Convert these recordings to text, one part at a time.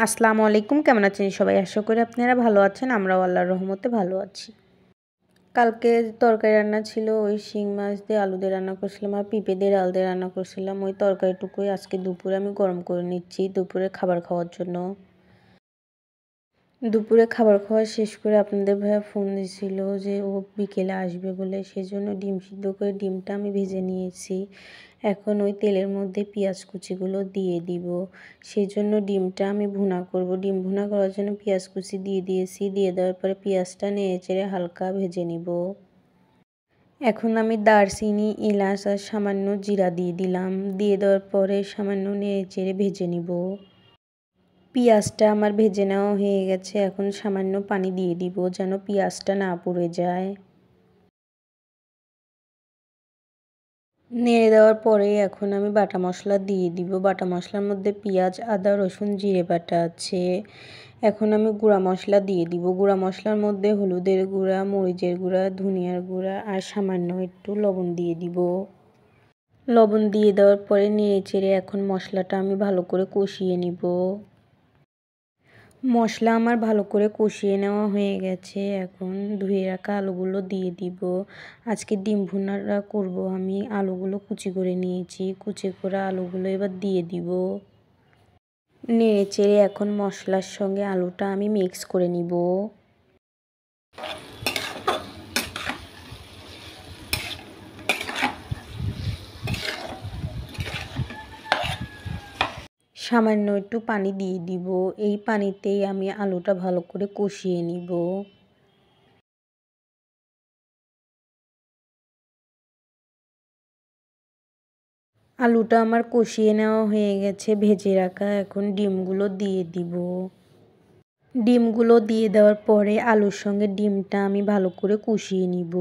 আসসালামু আলাইকুম। কেমন আছেন সবাই? আশা করি আপনারা ভালো আছেন। আমরাও আল্লাহর রহমতে ভালো আছি। কালকে তরকারি রান্না ছিল, ওই শিং মাছ দিয়ে আলু দিয়ে রান্না করছিলাম আর পেঁপে দিয়ে ডাল দিয়ে রান্না করছিলাম। ওই তরকারিটুকুই আজকে দুপুরে আমি গরম করে নিচ্ছি দুপুরে খাবার খাওয়ার জন্য। দুপুরে খাবার খাওয়া শেষ করে আপনাদের ভাইয়া ফোন দিছিল যে ও বিকেলে আসবে বলে, সেজন্য ডিম সিদ্ধ করে ডিমটা আমি ভেজে নিয়েছি। এখন ওই তেলের মধ্যে পেঁয়াজ কুচিগুলো দিয়ে দিব। সেজন্য ডিমটা আমি ভুনা করব। ডিম ভুনা করার জন্য পেঁয়াজ কুচি দিয়ে দিয়েছি। দিয়ে দেওয়ার পরে পেঁয়াজটা নেড়েচেড়ে হালকা ভেজে নিব। এখন আমি দারচিনি, এলাচ আর সামান্য জিরা দিয়ে দিলাম। দিয়ে দেওয়ার পরে সামান্য নেড়েচেড়ে ভেজে নিব। পেঁয়াজটা আমার ভেজে নেওয়া হয়ে গেছে। এখন সামান্য পানি দিয়ে দিব যেন পেঁয়াজটা না পুড়ে যায়। নেড়ে দেওয়ার পরে এখন আমি বাটা মশলা দিয়ে দিব। বাটা মশলার মধ্যে পেঁয়াজ, আদা, রসুন, জিরে বাটা আছে। এখন আমি গুঁড়া মশলা দিয়ে দিব। গুঁড়া মশলার মধ্যে হলুদের গুঁড়া, মরিচের গুঁড়া, ধনিয়ার গুঁড়া আর সামান্য একটু লবণ দিয়ে দিব। লবণ দিয়ে দেওয়ার পরে নেড়েচেড়ে এখন মশলাটা আমি ভালো করে কষিয়ে নিব। মশলা আমার ভালো করে কষিয়ে নেওয়া হয়ে গেছে। এখন ধুয়ে রাখা আলুগুলো দিয়ে দিব। আজকে ডিম ভুনাটা করব আমি। আলুগুলো কুচি করে নিয়েছি। কুচি করা আলুগুলো এবার দিয়ে দিব। নেড়ে চেড়ে এখন মশলার সঙ্গে আলুটা আমি মিক্স করে নিব। সামান্য একটু পানি দিয়ে দিব। এই পানিতেই আমি আলুটা ভালো করে কষিয়ে নিব। আলুটা আমার কষিয়ে নেওয়া হয়ে গেছে ভেজে রাখা। এখন ডিমগুলো দিয়ে দিব। ডিমগুলো দিয়ে দেওয়ার পরে আলুর সঙ্গে ডিমটা আমি ভালো করে কষিয়ে নিব।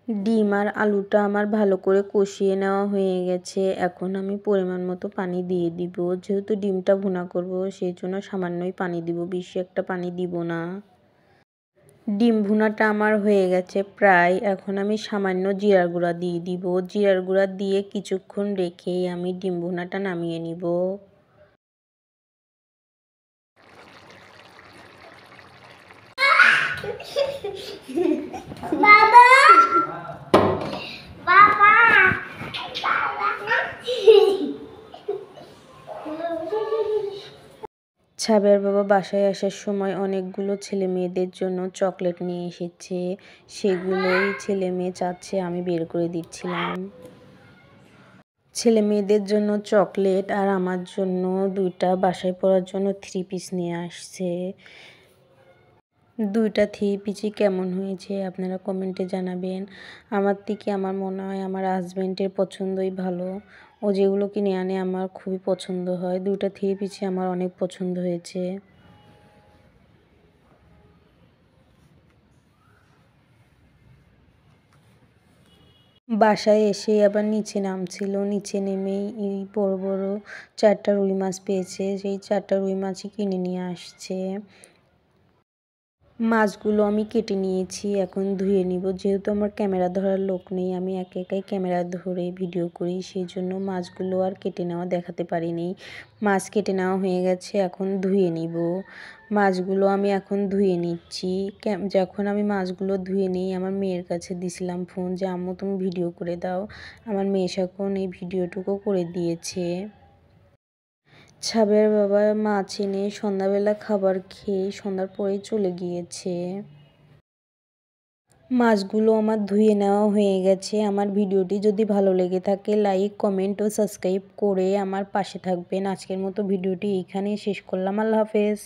ডিম আর আলুটা আমার ভালো করে কষিয়ে নেওয়া হয়ে গেছে। এখন আমি পরিমাণ মতো পানি দিয়ে দিব। যেহেতু ডিমটা ভুনা করব সেই জন্য সামান্যই পানি দিব, বেশি একটা পানি দিব না। ডিম ভুনাটা আমার হয়ে গেছে প্রায়। এখন আমি সামান্য জিরার গুঁড়া দিয়ে দিব। জিরার গুঁড়া দিয়ে কিছুক্ষণ রেখেই আমি ডিম ভুনাটা নামিয়ে নিব। বাবা বাবা ছাবের বাবা বাসায় আসার সময় অনেকগুলো ছেলে মেয়েদের জন্য চকলেট নিয়ে এসেছে। সেগুলোই ছেলে মেয়ে চাচ্ছে, আমি বের করে দিচ্ছিলাম। ছেলে মেয়েদের জন্য চকলেট আর আমার জন্য দুইটা বাসায় পরার জন্য 3 পিস নিয়ে আসছে। দুইটা 3 পিসই কেমন হয়েছে আপনারা কমেন্টে জানাবেন। আমার থেকে আমার মনে হয় আমার হাজব্যান্ডের পছন্দই ভালো। ও যেগুলো কিনে আনে আমার খুবই পছন্দ হয়। দুইটা 3 পিসই আমার অনেক পছন্দ হয়েছে। বাসায় এসে আবার নিচে নামছিল। নিচে নেমেই এই বড় বড় 4টা রুই মাছ পেয়েছে। সেই 4টা রুই মাছই কিনে নিয়ে আসছে। মাছগুলো আমি কেটে নিয়েছি। এখন ধুয়ে নিব। যেহেতু আমার ক্যামেরা ধরার লোক নেই, আমি একা একাই ক্যামেরা ধরে ভিডিও করি, সেই জন্য মাছগুলো আর কেটে নেওয়া দেখাতে পারিনি। মাছ কেটে নেওয়া হয়ে গেছে, এখন ধুয়ে নিব। মাছগুলো আমি এখন ধুয়ে নিচ্ছি। যখন আমি মাছগুলো ধুয়ে নিই আমার মেয়ের কাছে দিছিলাম ফোন যে আম্মু তুমি ভিডিও করে দাও। আমার মেয়ে এখন এই ভিডিওটুকু করে দিয়েছে। ছাবের বাবা মাছ এনে সন্ধ্যাবেলা খাবার খেয়ে সন্ধ্যার পরেই চলে গিয়েছে। মাছগুলো আমার ধুয়ে নেওয়া হয়ে গেছে। আমার ভিডিওটি যদি ভালো লেগে থাকে লাইক, কমেন্ট ও সাবস্ক্রাইব করে আমার পাশে থাকবেন। আজকের মতো ভিডিওটি এইখানেই শেষ করলাম। আল্লাহ হাফেজ।